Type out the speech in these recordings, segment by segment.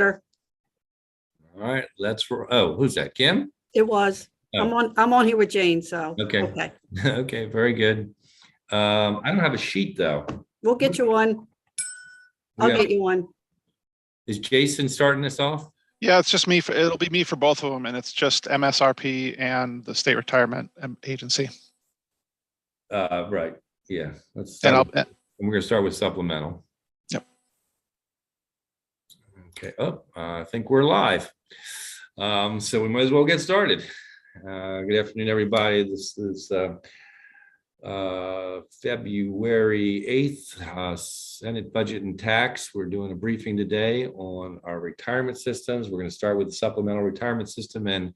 All right, who's that? Kim? It was. Oh. I'm on here with Jane, so. Okay. Okay, very good. I don't have a sheet though. We'll get you one. I'll get you one. Is Jason starting this off? Yeah, it's just me. It'll be me for both of them, and it's just MSRP and the State Retirement Agency. Right. Yeah. And we're going to start with supplemental. Yep. Okay. I think we're live. So we might as well get started. Good afternoon, everybody. This is February 8th, Senate Budget and Tax. We're doing a briefing today on our retirement systems. We're going to start with the supplemental retirement system and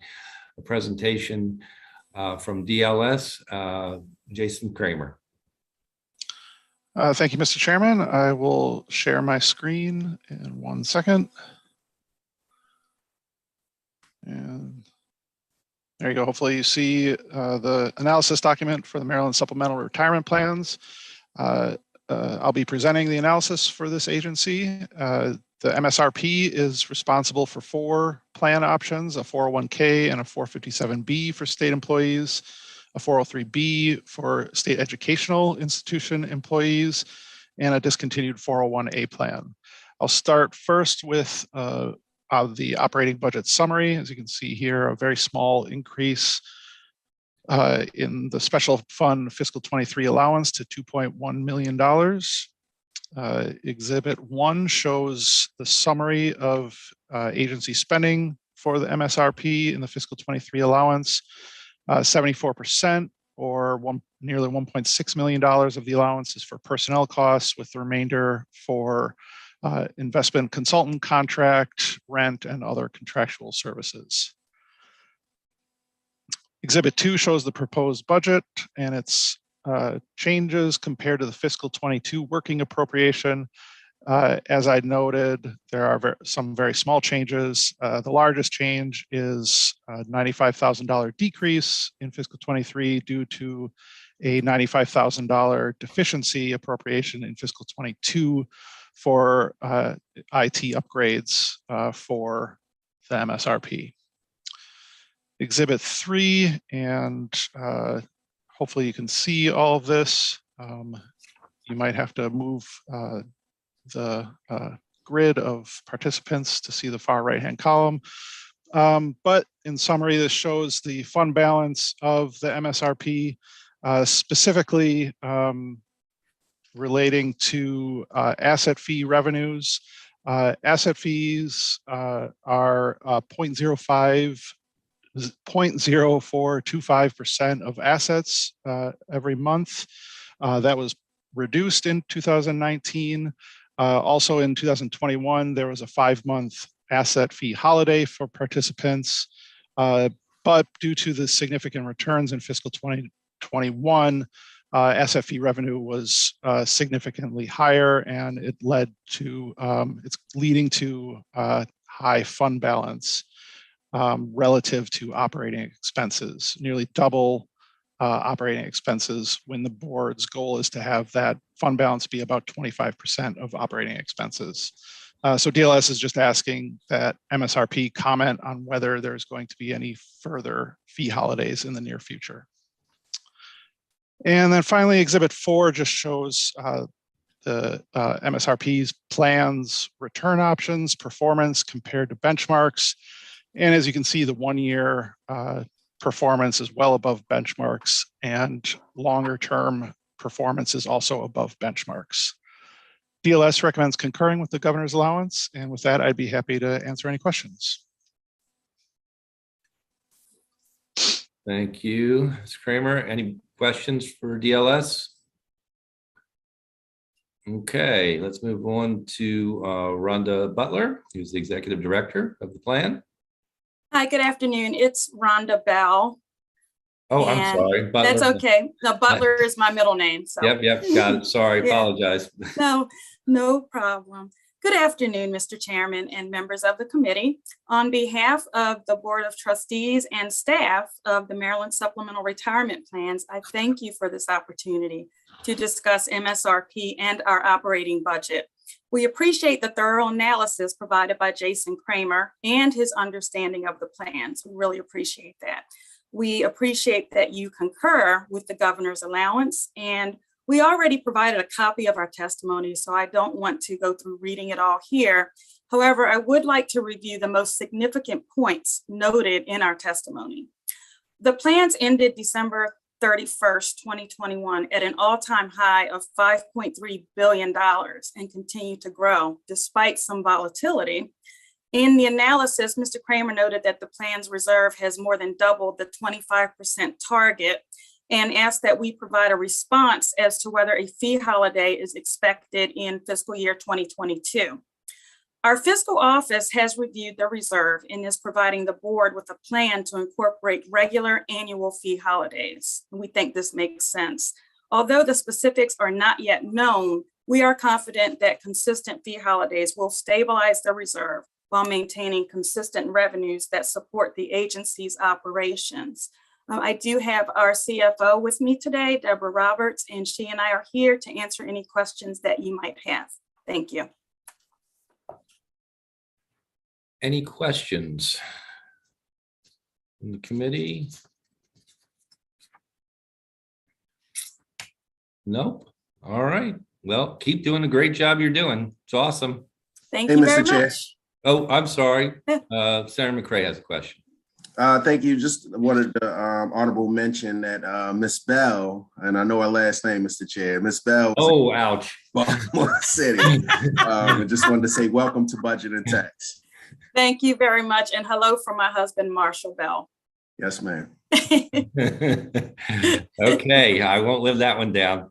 a presentation from DLS, Jason Kramer. Thank you, Mr. Chairman. I will share my screen in 1 second. And there you go. Hopefully you see the analysis document for the Maryland Supplemental Retirement Plans. I'll be presenting the analysis for this agency. The MSRP is responsible for 4 plan options, a 401k and a 457B for state employees, a 403B for state educational institution employees, and a discontinued 401A plan. I'll start first with the operating budget summary. As you can see here, a very small increase in the special fund fiscal 23 allowance to $2.1 million. Exhibit 1 shows the summary of agency spending for the MSRP in the fiscal 23 allowance. 74% or nearly $1.6 million of the allowance is for personnel costs, with the remainder for investment consultant contract, rent, and other contractual services. Exhibit 2 shows the proposed budget and its changes compared to the fiscal 22 working appropriation. As I noted, there are some very small changes. The largest change is a $95,000 decrease in fiscal 23 due to a $95,000 deficiency appropriation in fiscal 22 for IT upgrades for the MSRP. Exhibit 3, and hopefully you can see all of this. You might have to move the grid of participants to see the far right-hand column. But in summary, this shows the fund balance of the MSRP, specifically relating to asset fee revenues. Asset fees are 0.0425% of assets every month. That was reduced in 2019. Also in 2021, there was a 5-month asset fee holiday for participants, but due to the significant returns in fiscal 2021, asset fee revenue was significantly higher, and it led to it's leading to high fund balance relative to operating expenses, nearly double operating expenses, when the board's goal is to have that fund balance be about 25% of operating expenses. So DLS is just asking that MSRP comment on whether there's going to be any further fee holidays in the near future. And then finally, Exhibit 4 just shows the MSRP's plans, return options, performance compared to benchmarks. And as you can see, the 1-year performance is well above benchmarks, and longer term performance is also above benchmarks. DLS recommends concurring with the governor's allowance, and with that, I'd be happy to answer any questions. Thank you, Mr. Kramer. Any questions for DLS? Okay, let's move on to Rhonda Butler, who's the executive director of the plan. Hi, good afternoon. It's Rhonda Bell. Oh, I'm sorry. Butler. That's okay. No, Butler is my middle name. So. Yep, got it. Sorry, Yeah. Apologize. No problem. Good afternoon, Mr. Chairman and members of the committee. On behalf of the Board of Trustees and staff of the Maryland Supplemental Retirement Plans, I thank you for this opportunity to discuss MSRP and our operating budget. We appreciate the thorough analysis provided by Jason Kramer and his understanding of the plans. We really appreciate that. We appreciate that you concur with the governor's allowance, and we already provided a copy of our testimony, so I don't want to go through reading it all here. However, I would like to review the most significant points noted in our testimony. The plans ended December 31st, 2021 at an all-time high of $5.3 billion and continue to grow despite some volatility. In the analysis, Mr. Kramer noted that the plan's reserve has more than doubled the 25% target and asked that we provide a response as to whether a fee holiday is expected in fiscal year 2022. Our fiscal office has reviewed the reserve and is providing the board with a plan to incorporate regular annual fee holidays. We think this makes sense. Although the specifics are not yet known, we are confident that consistent fee holidays will stabilize the reserve while maintaining consistent revenues that support the agency's operations. I do have our CFO with me today, Deborah Roberts, and she and I are here to answer any questions that you might have. Thank you. Any questions from the committee? Nope. All right. Well, keep doing the great job you're doing. It's awesome. Thank Hey, you Mr. very Chair. much. Oh, I'm sorry. Senator McCray has a question. Thank you. Just wanted to honorable mention that Miss Bell, and I know her last name, Mr. Chair, Miss Bell. Oh, ouch. Baltimore City. I just wanted to say welcome to Budget and Tax. Thank you very much. And hello from my husband, Marshall Bell. Yes, ma'am. Okay, I won't live that one down.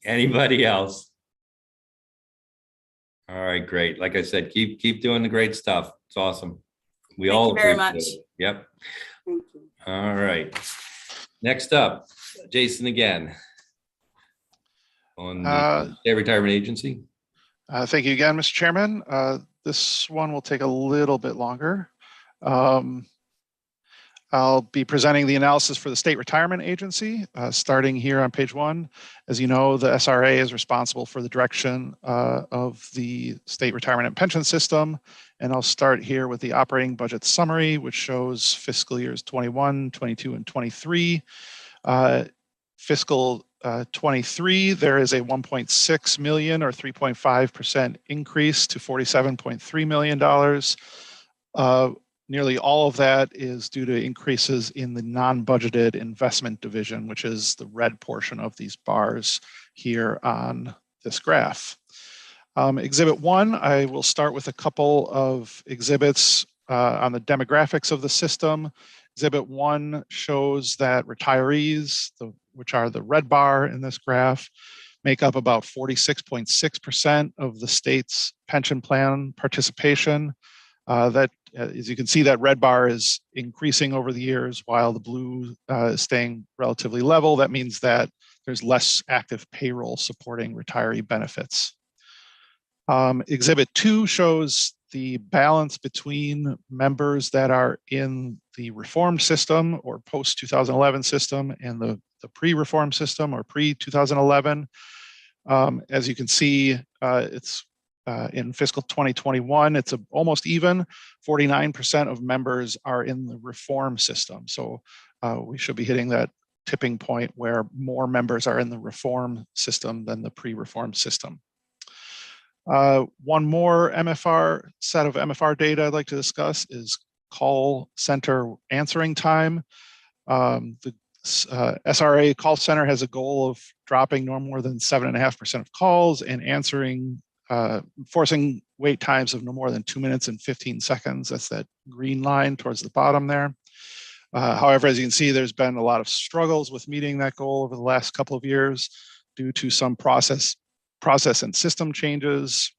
Anybody else? All right, great. Like I said, keep doing the great stuff. It's awesome. We Thank all you very appreciate much. it. Yep. Thank you. All right. Next up, Jason again. On the State Retirement Agency. Thank you again, Mr. Chairman. This one will take a little bit longer. I'll be presenting the analysis for the State Retirement Agency, starting here on page 1. As you know, the SRA is responsible for the direction of the state retirement and pension system. And I'll start here with the operating budget summary, which shows fiscal years 21, 22, and 23. Fiscal 23, there is a 1.6 million or 3.5% increase to $47.3 million. Nearly all of that is due to increases in the non-budgeted investment division, which is the red portion of these bars here on this graph. Exhibit 1, I will start with a couple of exhibits on the demographics of the system. Exhibit 1 shows that retirees, which are the red bar in this graph, make up about 46.6% of the state's pension plan participation. That, as you can see, that red bar is increasing over the years while the blue is staying relatively level. That means that there's less active payroll supporting retiree benefits. Exhibit 2 shows the balance between members that are in the reformed system or post-2011 system and the pre-reform system or pre-2011. As you can see, it's in fiscal 2021, it's almost even. 49% of members are in the reform system. So we should be hitting that tipping point where more members are in the reform system than the pre-reform system. One more set of MFR data I'd like to discuss is call center answering time. The SRA call center has a goal of dropping no more than 7.5% of calls and forcing wait times of no more than 2 minutes and 15 seconds. That's that green line towards the bottom there. However, as you can see, there's been a lot of struggles with meeting that goal over the last couple of years due to some process and system changes,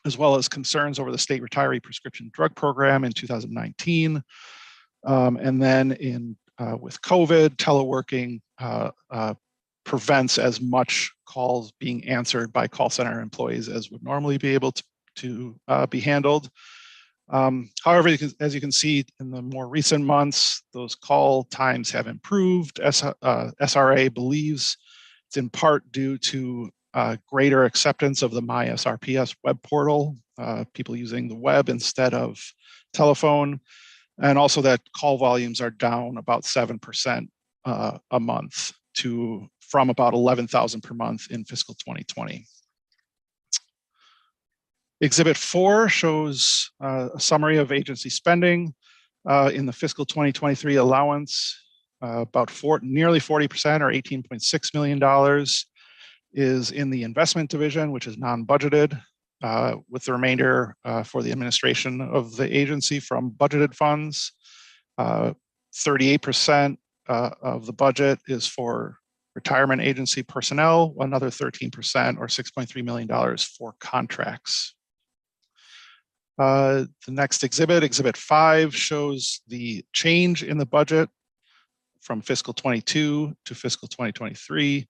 as well as concerns over the state retiree prescription drug program in 2019. And then with COVID, teleworking prevents as much calls being answered by call center employees as would normally be able to be handled. However, as you can see in the more recent months, those call times have improved. SRA believes it's in part due to greater acceptance of the MySRPS web portal, people using the web instead of telephone, and also that call volumes are down about 7% a month from about 11,000 per month in fiscal 2020. Exhibit 4 shows a summary of agency spending in the fiscal 2023 allowance. Nearly 40% or $18.6 million is in the investment division, which is non-budgeted, with the remainder for the administration of the agency from budgeted funds. 38% of the budget is for retirement agency personnel, another 13% or $6.3 million for contracts. The next exhibit, Exhibit 5, shows the change in the budget from fiscal 22 to fiscal 2023.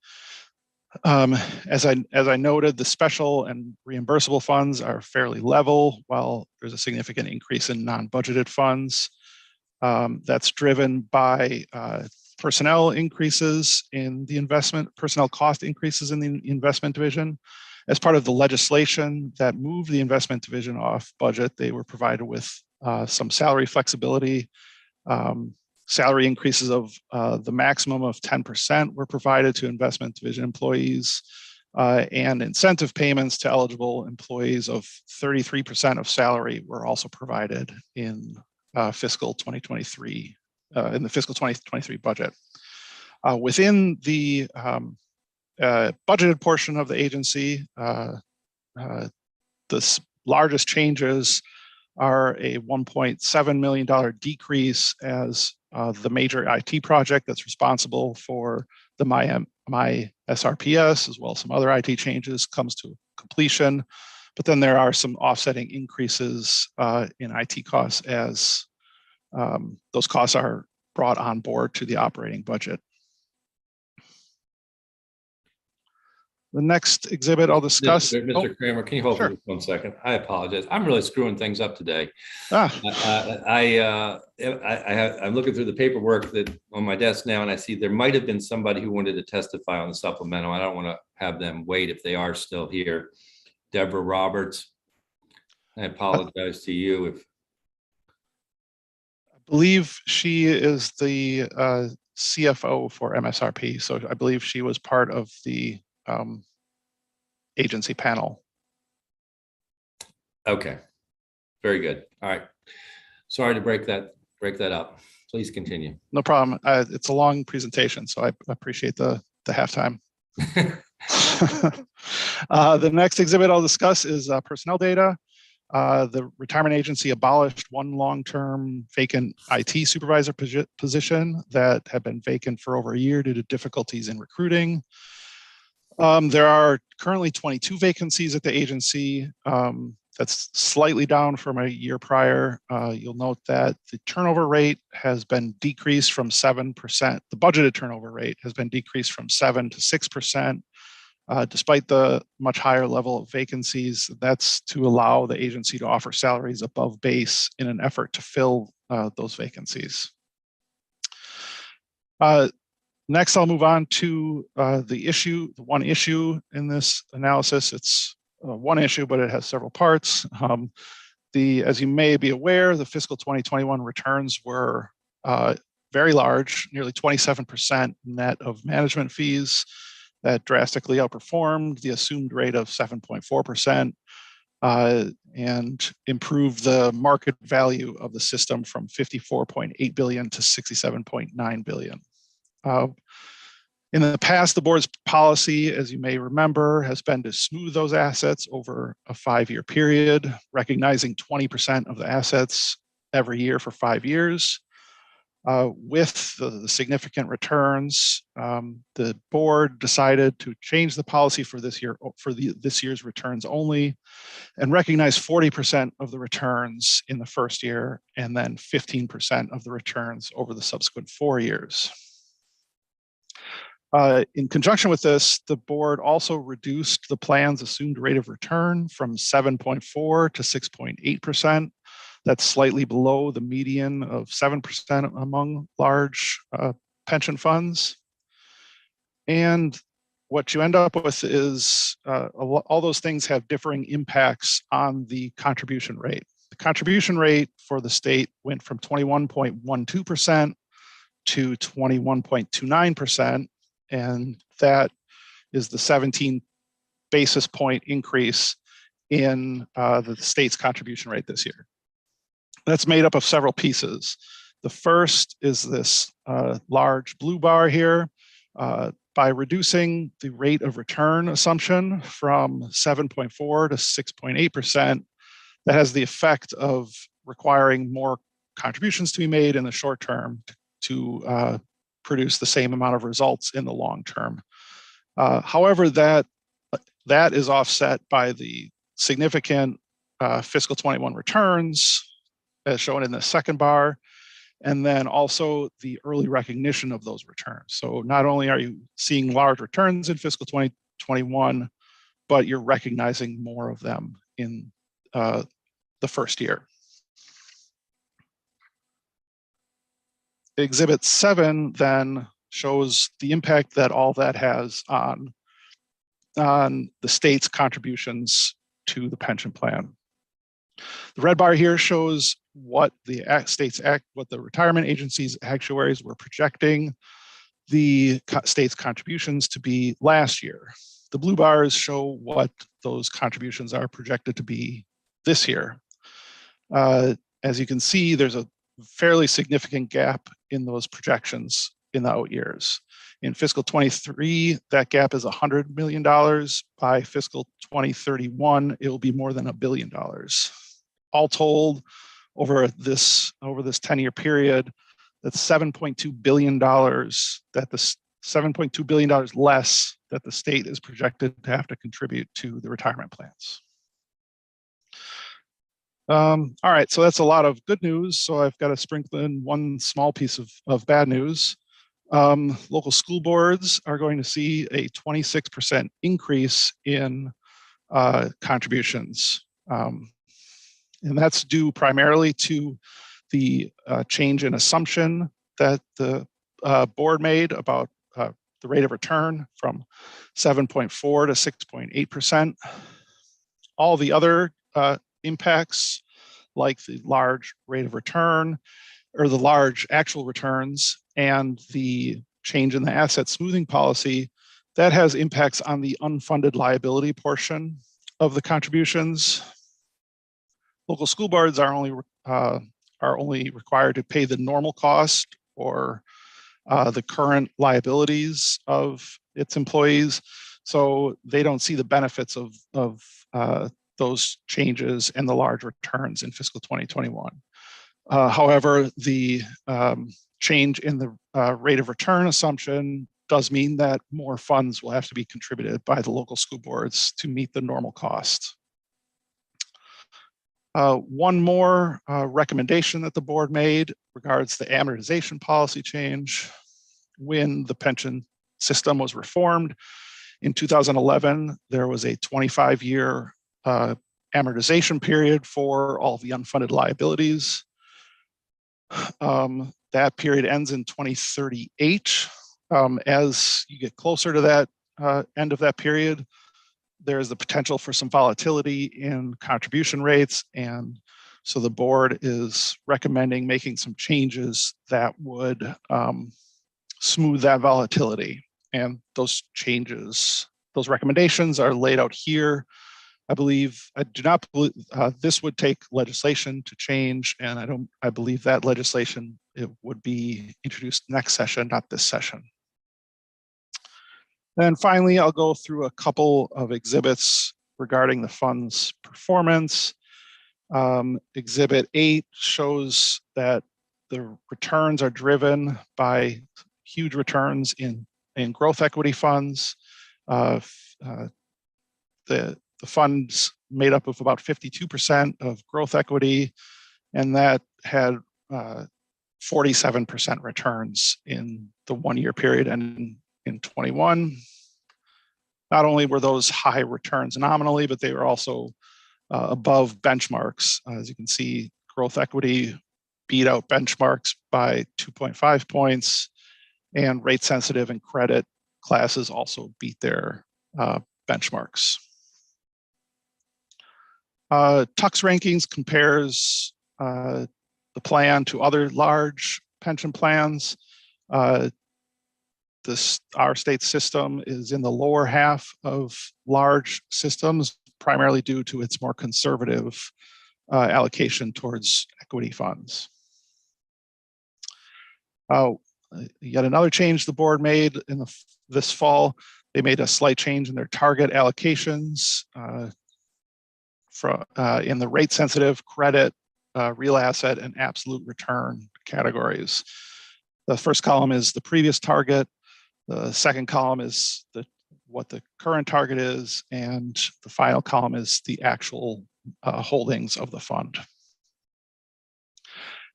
As I noted, the special and reimbursable funds are fairly level, while there's a significant increase in non-budgeted funds. That's driven by personnel increases in the personnel cost increases in the investment division. As part of the legislation that moved the investment division off budget, they were provided with some salary flexibility. Salary increases of the maximum of 10% were provided to investment division employees, and incentive payments to eligible employees of 33% of salary were also provided in fiscal 2023, in the fiscal 2023 budget. Within the budgeted portion of the agency, the largest changes are a $1.7 million decrease as the major IT project that's responsible for the MySRPS, as well as some other IT changes, comes to completion. But then there are some offsetting increases in IT costs as those costs are brought on board to the operating budget. The next exhibit I'll discuss. Mr. Kramer, can you hold sure. for 1 second? I apologize. I'm really screwing things up today. Ah. I'm looking through the paperwork that on my desk now, and I see there might have been somebody who wanted to testify on the supplemental. I don't want to have them wait if they are still here. Deborah Roberts, I apologize to you if. I believe she is the CFO for MSRP, so I believe she was part of the agency panel. Okay, very good. All right. Sorry to break that up. Please continue. No problem. It's a long presentation, so I appreciate the halftime. The next exhibit I'll discuss is personnel data. The retirement agency abolished one long-term vacant IT supervisor position that had been vacant for over a year due to difficulties in recruiting. There are currently 22 vacancies at the agency. That's slightly down from a year prior. You'll note that the turnover rate has been decreased from 7%. The budgeted turnover rate has been decreased from 7% to 6%. Despite the much higher level of vacancies, that's to allow the agency to offer salaries above base in an effort to fill those vacancies. Next, I'll move on to the one issue in this analysis. It's one issue, but it has several parts. As you may be aware, the fiscal 2021 returns were very large, nearly 27% net of management fees. That drastically outperformed the assumed rate of 7.4% and improved the market value of the system from $54.8 billion to $67.9 billion. In the past, the board's policy, as you may remember, has been to smooth those assets over a 5-year period, recognizing 20% of the assets every year for 5 years. With the significant returns, the board decided to change the policy for this year for this year's returns only, and recognize 40% of the returns in the first year, and then 15% of the returns over the subsequent 4 years. In conjunction with this, the board also reduced the plan's assumed rate of return from 7.4 to 6.8%. That's slightly below the median of 7% among large pension funds. And what you end up with is all those things have differing impacts on the contribution rate. The contribution rate for the state went from 21.12% to 21.29%, and that is the 17 basis point increase in the state's contribution rate this year. That's made up of several pieces. The first is this large blue bar here. By reducing the rate of return assumption from 7.4 to 6.8%, that has the effect of requiring more contributions to be made in the short term to produce the same amount of results in the long term. However, that is offset by the significant fiscal 21 returns, as shown in the second bar, and then also the early recognition of those returns. So not only are you seeing large returns in fiscal 2021, but you're recognizing more of them in the first year. Exhibit 7 then shows the impact that all that has on the state's contributions to the pension plan. The red bar here shows what the retirement agency's actuaries were projecting the state's contributions to be last year. The blue bars show what those contributions are projected to be this year. As you can see, there's a fairly significant gap in those projections in the out years. In fiscal 23, that gap is $100 million. By fiscal 2031, it will be more than $1 billion. All told, over this 10-year period, that's $7.2 billion $7.2 billion less that the state is projected to have to contribute to the retirement plans. All right, so that's a lot of good news. So I've got to sprinkle in one small piece of bad news. Local school boards are going to see a 26% increase in contributions. And that's due primarily to the change in assumption that the board made about the rate of return from 7.4 to 6.8%. All the other impacts, like the large rate of return or the large actual returns and the change in the asset smoothing policy, that has impacts on the unfunded liability portion of the contributions. Local school boards are only required to pay the normal cost or the current liabilities of its employees, so they don't see the benefits of those changes and the large returns in fiscal 2021. However, the change in the rate of return assumption does mean that more funds will have to be contributed by the local school boards to meet the normal cost. One more recommendation that the board made regards the amortization policy change. When the pension system was reformed in 2011, there was a 25-year amortization period for all the unfunded liabilities. That period ends in 2038. As you get closer to that end of that period, there's the potential for some volatility in contribution rates. And so the board is recommending making some changes that would smooth that volatility. And those changes, those recommendations are laid out here. I do not believe this would take legislation to change, and I believe that legislation, it would be introduced next session, not this session. And finally, I'll go through a couple of exhibits regarding the fund's performance. Exhibit 8 shows that the returns are driven by huge returns in growth equity funds. The fund's made up of about 52% of growth equity, and that had 47% returns in the 1-year period and in 21. Not only were those high returns nominally, but they were also above benchmarks. As you can see, growth equity beat out benchmarks by 2.5 points, and rate sensitive and credit classes also beat their benchmarks. Tux Rankings compares the plan to other large pension plans. Our state system is in the lower half of large systems, primarily due to its more conservative allocation towards equity funds. Yet another change the board made in this fall, they made a slight change in their target allocations in the rate sensitive, credit, real asset, and absolute return categories. The first column is the previous target. The second column is what the current target is, and the final column is the actual holdings of the fund.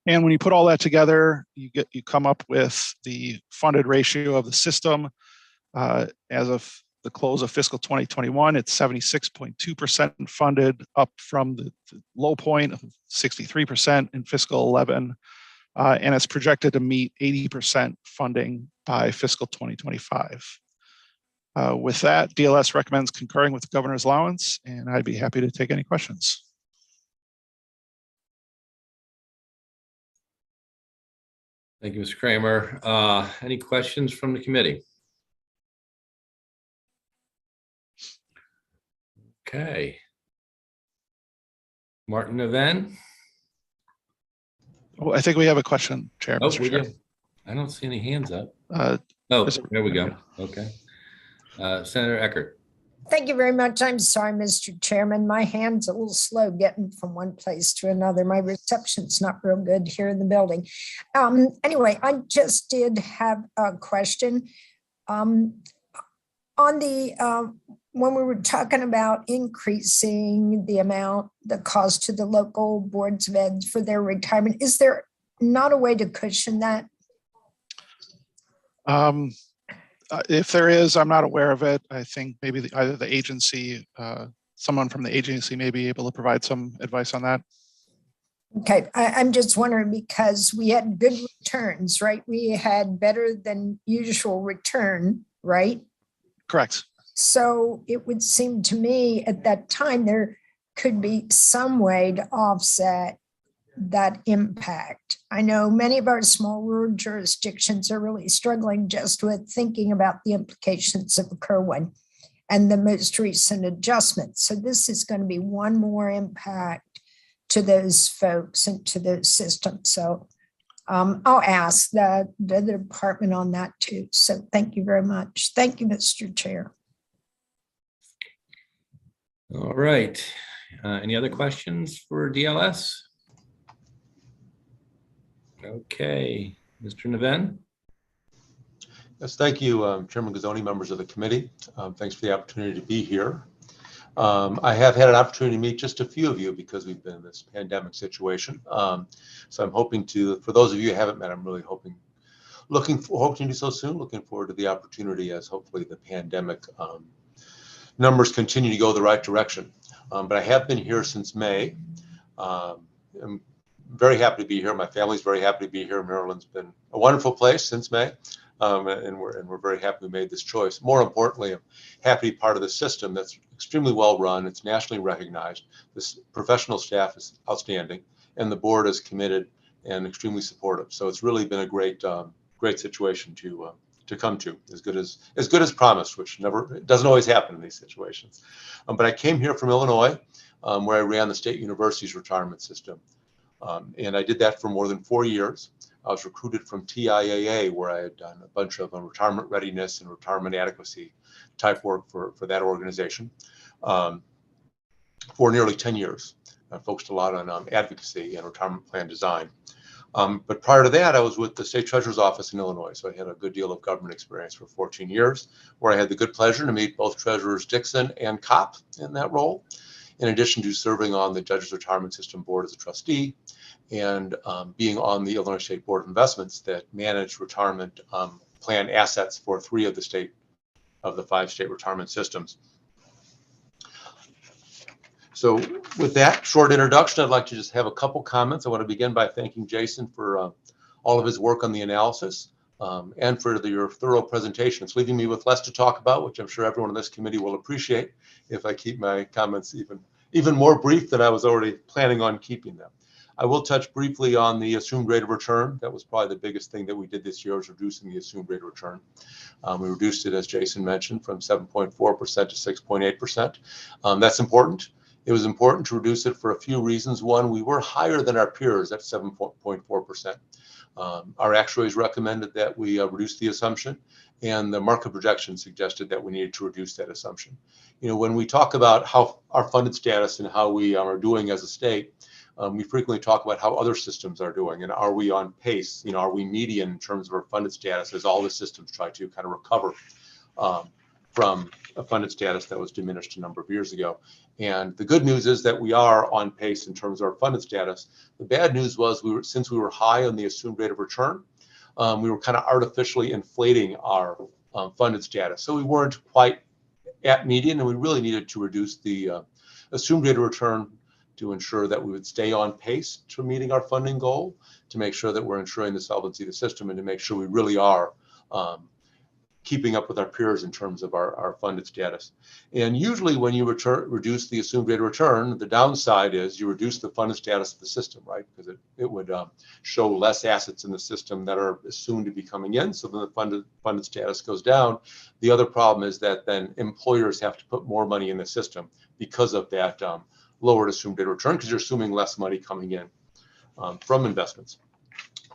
And when you put all that together, you come up with the funded ratio of the system. As of the close of fiscal 2021, it's 76.2% funded, up from the low point of 63% in fiscal 11. And it's projected to meet 80% funding by fiscal 2025. With that, DLS recommends concurring with the governor's allowance, and I'd be happy to take any questions. Thank you, Mr. Kramer. Any questions from the committee? Okay. Martin Neven? Oh, I think we have a question, Chair. Oh, Mr. we Chair. do. I don't see any hands up. Uh, Oh, there we go. Okay. Senator Eckert. Thank you very much. I'm sorry, Mr. Chairman. My hand's a little slow getting from one place to another. My reception's not real good here in the building. Anyway, I just did have a question. On the when we were talking about increasing the cost to the local boards of ed for their retirement, is there not a way to cushion that? If there is, I'm not aware of it. I think maybe either the agency, someone from the agency may be able to provide some advice on that. Okay, I'm just wondering because we had good returns, right? We had better than usual return, right? Correct. So it would seem to me at that time there could be some way to offset that impact. I know many of our small rural jurisdictions are really struggling just with thinking about the implications of Kerwin and the most recent adjustments. So this is going to be one more impact to those folks and to those systems. So I'll ask the department on that too. So thank you very much. Thank you, Mr. Chair. All right. Any other questions for DLS? Okay, Mr. Neven. Yes, thank you, Chairman Gazzoni, members of the committee. Thanks for the opportunity to be here. I have had an opportunity to meet just a few of you because we've been in this pandemic situation. So I'm hoping to, for those of you who haven't met, I'm really hoping to do so soon. Looking forward to the opportunity as hopefully the pandemic numbers continue to go the right direction. But I have been here since May. I'm very happy to be here. My family's very happy to be here. Maryland's been a wonderful place since May, and we're very happy we made this choice. More importantly, I'm happy to be part of the system that's extremely well run. It's nationally recognized. This professional staff is outstanding, and the board is committed and extremely supportive. So it's really been a great situation to come to, as good as promised, which doesn't always happen in these situations. But I came here from Illinois, where I ran the state university's retirement system. And I did that for more than 4 years. I was recruited from TIAA, where I had done a bunch of retirement readiness and retirement adequacy type work for that organization for nearly 10 years. I focused a lot on advocacy and retirement plan design. But prior to that, I was with the state treasurer's office in Illinois. So I had a good deal of government experience for 14 years, where I had the good pleasure to meet both Treasurers Dixon and Kopp in that role, in addition to serving on the Judges Retirement System Board as a trustee and being on the Illinois State Board of Investments that managed retirement plan assets for 3 of the 5 state retirement systems. So with that short introduction, I'd like to just have a couple comments. I want to begin by thanking Jason for all of his work on the analysis. and for your thorough presentation. It's leaving me with less to talk about, which I'm sure everyone in this committee will appreciate if I keep my comments even more brief than I was already planning on keeping them. I will touch briefly on the assumed rate of return. That was probably the biggest thing that we did this year, was reducing the assumed rate of return. We reduced it, as Jason mentioned, from 7.4% to 6.8%. That's important. It was important to reduce it for a few reasons. One, we were higher than our peers at 7.4%. Our actuaries recommended that we reduce the assumption, and the market projection suggested that we needed to reduce that assumption. You know, when we talk about how our funded status and how we are doing as a state, we frequently talk about how other systems are doing, and are we on pace? You know, are we median in terms of our funded status as all the systems try to kind of recover from a funded status that was diminished a number of years ago. And the good news is that we are on pace in terms of our funded status. The bad news was since we were high on the assumed rate of return, we were kind of artificially inflating our funded status. So we weren't quite at median, and we really needed to reduce the assumed rate of return to ensure that we would stay on pace to meeting our funding goal, to make sure that we're ensuring the solvency of the system, and to make sure we really are keeping up with our peers in terms of our funded status. And usually when you reduce the assumed rate of return, the downside is you reduce the funded status of the system, right? Because it would show less assets in the system that are assumed to be coming in, so then the funded status goes down. The other problem is that then employers have to put more money in the system because of that lowered assumed rate of return, because you're assuming less money coming in from investments.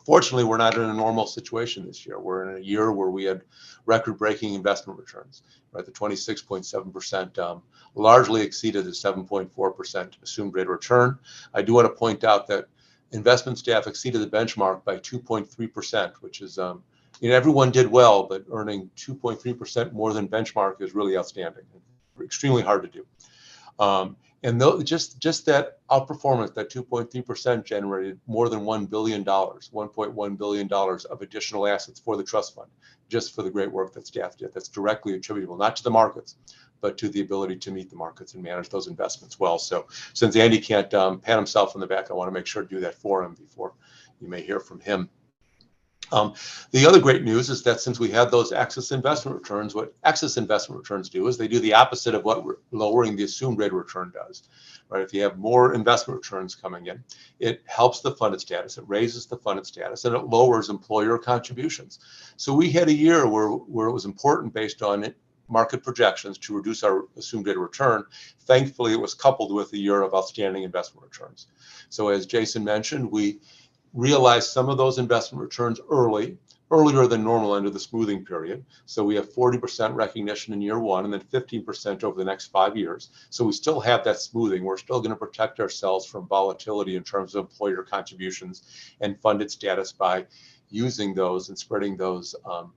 Fortunately, we're not in a normal situation this year. We're in a year where we had record-breaking investment returns, right? The 26.7% largely exceeded the 7.4% assumed rate of return. I do want to point out that investment staff exceeded the benchmark by 2.3%, which is, you know, everyone did well, but earning 2.3% more than benchmark is really outstanding, extremely hard to do. And just that outperformance, that 2.3% generated more than $1 billion, $1.1 billion of additional assets for the trust fund, just for the great work that staff did. That's directly attributable, not to the markets, but to the ability to meet the markets and manage those investments well. So since Andy can't pat himself on the back, I want to make sure to do that for him before you may hear from him. The other great news is that since we had those excess investment returns, what excess investment returns do is they do the opposite of what lowering the assumed rate of return does, right? If you have more investment returns coming in, it helps the funded status, it raises the funded status, and it lowers employer contributions. So we had a year where it was important, based on market projections, to reduce our assumed rate of return. Thankfully, it was coupled with a year of outstanding investment returns. So as Jason mentioned, we realized some of those investment returns earlier than normal under the smoothing period. So we have 40% recognition in year one, and then 15% over the next 5 years. So we still have that smoothing. We're still going to protect ourselves from volatility in terms of employer contributions and funded status by using those and spreading those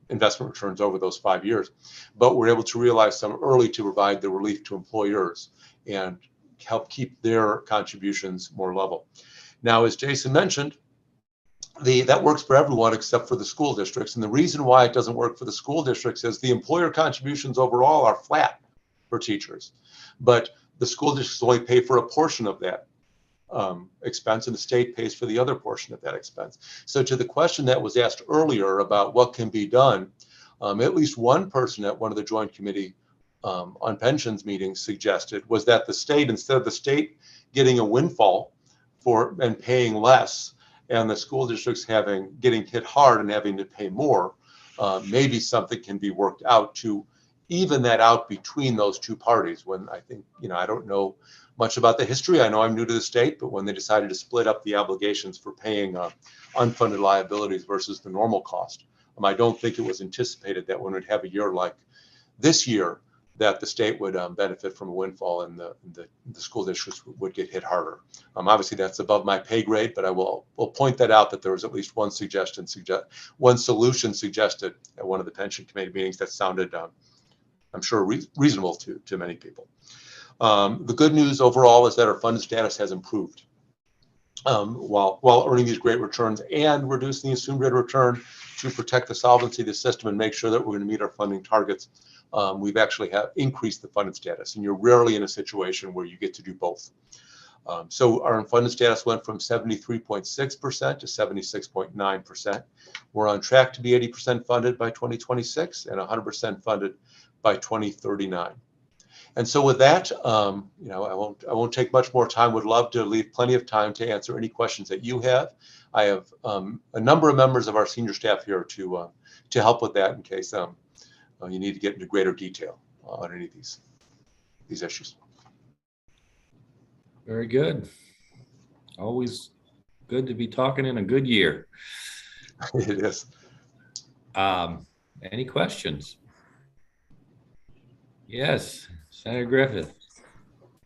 investment returns over those 5 years. But we're able to realize some early to provide the relief to employers and help keep their contributions more level. Now, as Jason mentioned, that works for everyone except for the school districts. And the reason why it doesn't work for the school districts is the employer contributions overall are flat for teachers, but the school districts only pay for a portion of that expense, and the state pays for the other portion of that expense. So to the question that was asked earlier about what can be done, at least one person at one of the Joint Committee on Pensions meetings suggested was that the state, instead of the state getting a windfall and paying less, and the school districts getting hit hard and having to pay more, maybe something can be worked out to even that out between those two parties. When I think, you know, I don't know much about the history. I know I'm new to the state, but when they decided to split up the obligations for paying unfunded liabilities versus the normal cost, I don't think it was anticipated that when we'd have a year like this year, that the state would benefit from a windfall, and the school districts would get hit harder. Obviously, that's above my pay grade, but I will point that out, that there was at least one solution suggested at one of the pension committee meetings that sounded, I'm sure, reasonable to many people. The good news overall is that our funded status has improved while earning these great returns and reducing the assumed rate of return to protect the solvency of the system and make sure that we're going to meet our funding targets. We've actually increased the funded status, and you're rarely in a situation where you get to do both. So our unfunded status went from 73.6% to 76.9%. We're on track to be 80% funded by 2026 and 100% funded by 2039. And so with that, you know, I won't take much more time. Would love to leave plenty of time to answer any questions that you have. I have a number of members of our senior staff here to help with that in case you need to get into greater detail on any of these issues. Very good. Always good to be talking in a good year. It is. Any questions? Yes, Senator Griffith.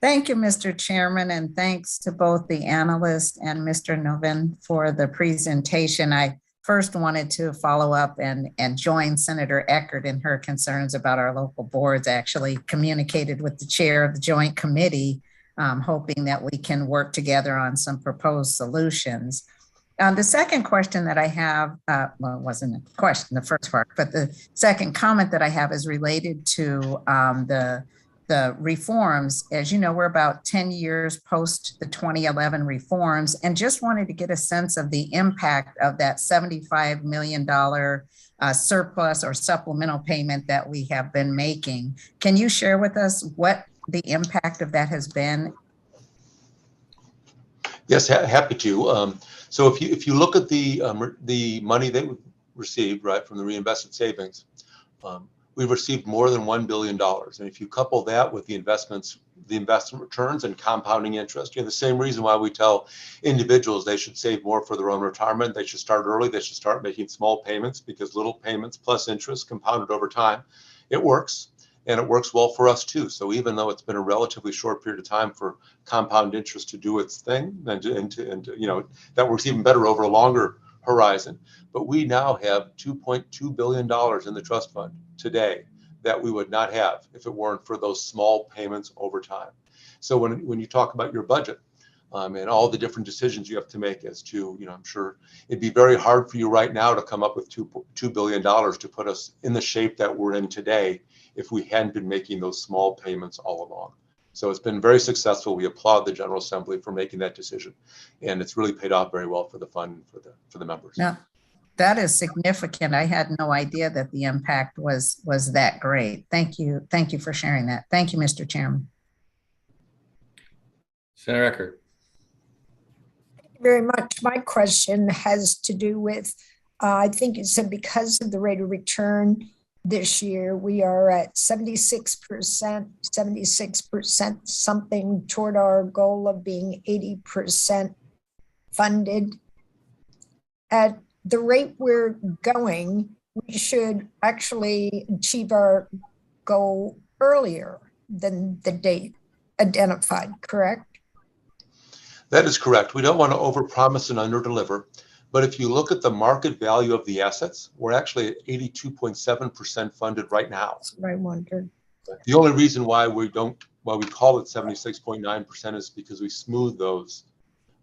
Thank you, Mr. Chairman, and thanks to both the analyst and Mr. Novin for the presentation. I first wanted to follow up and join Senator Eckert in her concerns about our local boards. I actually communicated with the chair of the joint committee, hoping that we can work together on some proposed solutions. The second question that I have, well, it wasn't a question, the first part, but the second comment that I have is related to the reforms. As you know, we're about 10 years post the 2011 reforms, and just wanted to get a sense of the impact of that $75 million surplus or supplemental payment that we have been making. Can you share with us what the impact of that has been? Yes, happy to. So if you look at the money that we received, right, from the reinvested savings, we've received more than $1 billion. And if you couple that with the investment returns and compounding interest, you know, the same reason why we tell individuals they should save more for their own retirement. They should start early. They should start making small payments, because little payments plus interest compounded over time, it works. And it works well for us too. So even though it's been a relatively short period of time for compound interest to do its thing, and you know, that works even better over a longer horizon. But we now have $2.2 billion in the trust fund today that we would not have if it weren't for those small payments over time. So when you talk about your budget and all the different decisions you have to make as to, you know, I'm sure it'd be very hard for you right now to come up with $2 billion to put us in the shape that we're in today if we hadn't been making those small payments all along. So it's been very successful. We applaud the General Assembly for making that decision, and it's really paid off very well for the fund, for the members. Now, that is significant. I had no idea that the impact was that great. Thank you. Thank you for sharing that. Thank you, Mr. Chairman. Senator Eckert. Thank you very much. My question has to do with, I think it said because of the rate of return this year, we are at 76%, something toward our goal of being 80% funded. At the rate we're going, we should actually achieve our goal earlier than the date identified, correct? That is correct. We don't want to overpromise and underdeliver. But if you look at the market value of the assets, we're actually at 82.7% funded right now. That's what I wondered. The only reason why we call it 76.9% is because we smooth those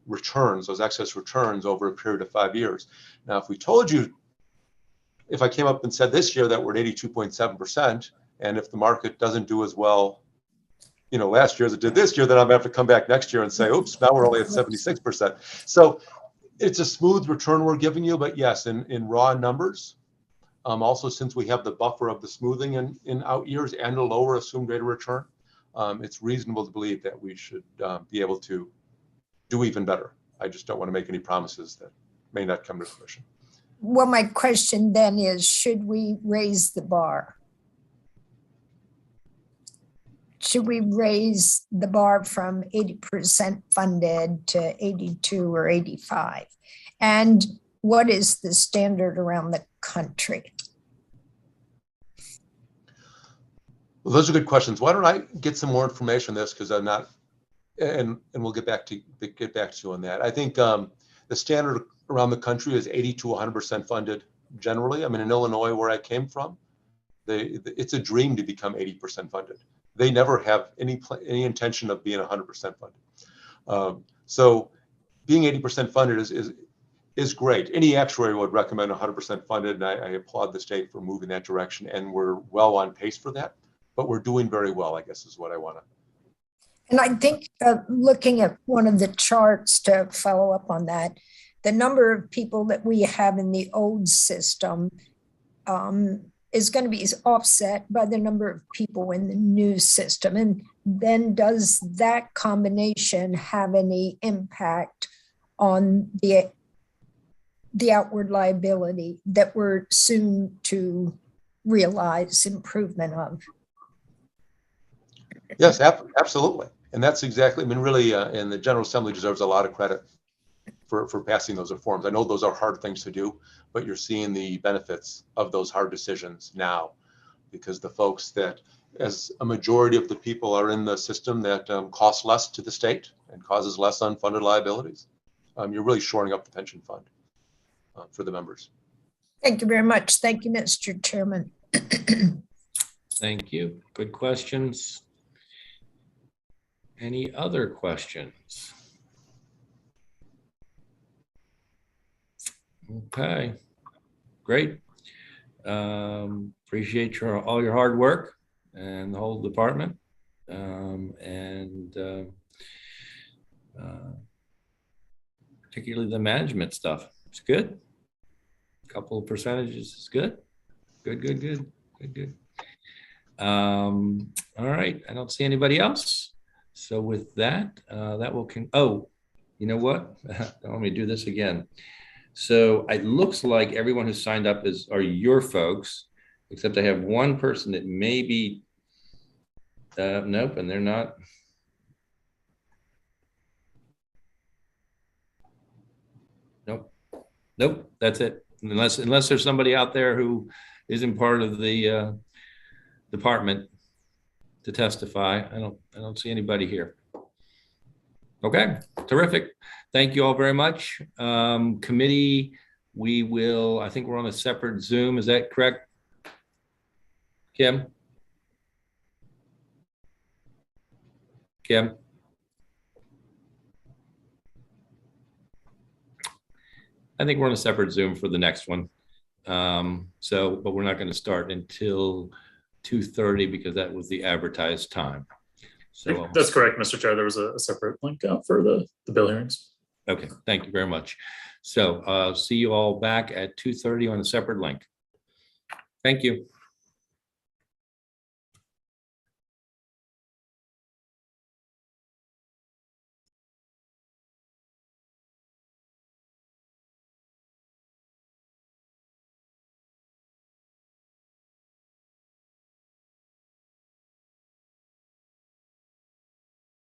returns, those excess returns over a period of 5 years. Now, if we told you, if I came up and said this year that we're at 82.7%, and if the market doesn't do as well, you know, last year as it did this year, then I'm gonna have to come back next year and say, oops, now we're only at 76%. So it's a smooth return we're giving you, but yes, in raw numbers, also since we have the buffer of the smoothing in out years and a lower assumed rate of return, it's reasonable to believe that we should be able to do even better. I just don't want to make any promises that may not come to fruition. Well, my question then is, should we raise the bar? Should we raise the bar from 80% funded to 82 or 85? And what is the standard around the country? Well, those are good questions. Why don't I get some more information on this, because I'm not, and we'll get back to you on that. I think the standard around the country is 80 to 100% funded generally. I mean, in Illinois, where I came from, it's a dream to become 80% funded. They never have any intention of being 100% funded. So being 80% funded is great. Any actuary would recommend 100% funded, and I applaud the state for moving that direction, and we're well on pace for that. But we're doing very well, I guess, is what I want to. And I think looking at one of the charts to follow up on that, the number of people that we have in the old system is going to be offset by the number of people in the new system. And then does that combination have any impact on the outward liability that we're soon to realize improvement of? Yes, absolutely. And that's exactly, I mean, really, and the General Assembly deserves a lot of credit for passing those reforms. I know those are hard things to do, but you're seeing the benefits of those hard decisions now, because the folks that, as a majority of the people are in the system that costs less to the state and causes less unfunded liabilities, you're really shoring up the pension fund for the members. Thank you very much. Thank you, Mr. Chairman. Thank you. Good questions. Any other questions? Okay, great. Appreciate all your hard work and the whole department. Particularly the management stuff. It's good. A couple of percentages is good. Good. All right, I don't see anybody else. So with that, that will oh, you know what? Let me do this again. So it looks like everyone who signed up are your folks, except I have one person that maybe, nope, and they're not. Nope, that's it. Unless there's somebody out there who isn't part of the department to testify. I don't see anybody here. Okay, terrific. Thank you all very much. Committee, I think we're on a separate Zoom. Is that correct, Kim? Kim? I think we're on a separate Zoom for the next one. But we're not going to start until 2:30 because that was the advertised time. So that's correct, Mr. Chair. There was a separate link out for the bill hearings. Okay, thank you very much. So see you all back at 2:30 on a separate link. Thank you.